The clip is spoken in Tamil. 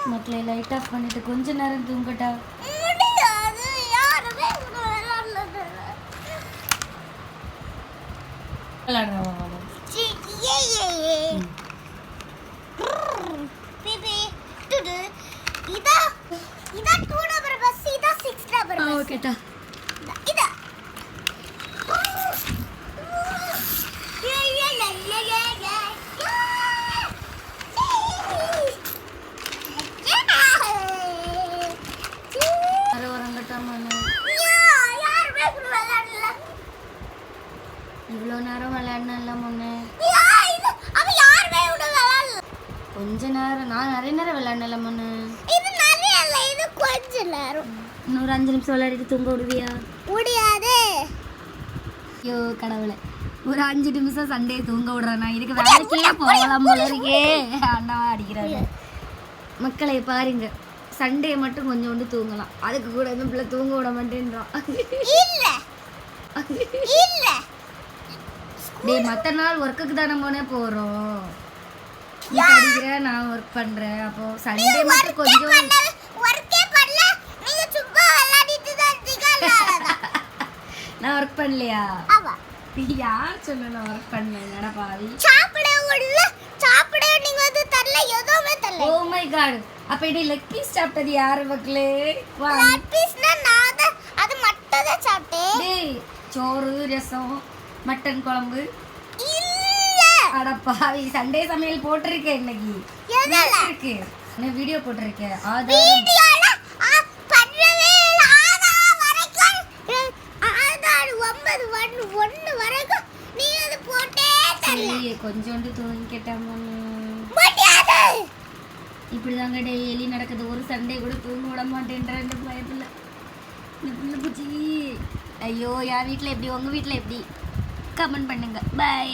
மக்களை லைட் ஆஃப் பண்ணிட்டு கொஞ்ச நேரம் தூங்கட்டா? முடியாது, யாருமே விளையாடுறவங்க பேபி டுடு இதா 2 நம்பர் பஸ், இதா 6 நம்பர் பஸ். ஓகேடா. இதா இவ்வளோ நேரம் விளையாடல முன்னே. கொஞ்ச நேரம் நான் நிறைய நேரம் விளையாடல முன்னே. இன்னொரு 5 நிமிஷம் விளையாடிட்டு தூங்க விடுவியா? முடியாது. ஐயோ கடவுளே, ஒரு 5 நிமிஷம் சண்டே தூங்க விடுறேன். நான் இதுக்கு வேலைக்கே போகலாம் போல இருக்கே. அண்ணா அடிக்கிறாங்க. மக்களை பாருங்க, சண்டே மட்டும் கொஞ்சோண்டு தூங்கலாம், அதுக்கு கூட இந்த பிள்ளை தூங்க விட மாட்டேன்றான். டேய், மற்ற நாள் ஒர்க்குக்கு தானே போனே போகிறோம். நீ படிக்கிற, நான் ஒர்க் பண்ணுறேன். அப்போ சண்டே மட்டும் கொஞ்சம் நான் ஒர்க் பண்ணலையா? யார் சொன்ன நான் ஒர்க் பண்ணல? பாவி ஓ மை காட். அப்ப இடி லெக் பீஸ் சாப்பிட்டது யாரு மக்களே? லெக் பீஸ்னா நான் அது மட்டும் தான் சாப்பிட்டேன். டேய், சோறு, ரசம், மட்டன் குழம்பு இல்ல. அட பாவி, சண்டே சமையல் போட்டுருக்கேன் இன்னைக்கு. எதல இருக்கு? நான் வீடியோ போட்டுருக்கேன். வீடியோல பண்றவே ஆதாரம் வரைக்கும் ஆதாரம் 9 வரைக்கும் நீ அது போட்டே தெரியல. கொஞ்சோண்டு தூங்கிட்டேன். முடியாது. இப்படிதாங்க டெய்லி நடக்குது. ஒரு சண்டே கூட தூங்க விட மாட்டேன்ற இந்த பயத்துல. இந்த பிள்ளை பூச்சி. ஐயோ, என் வீட்டில் எப்படி, உங்கள் வீட்டில் எப்படி? கமெண்ட் பண்ணுங்க. பை.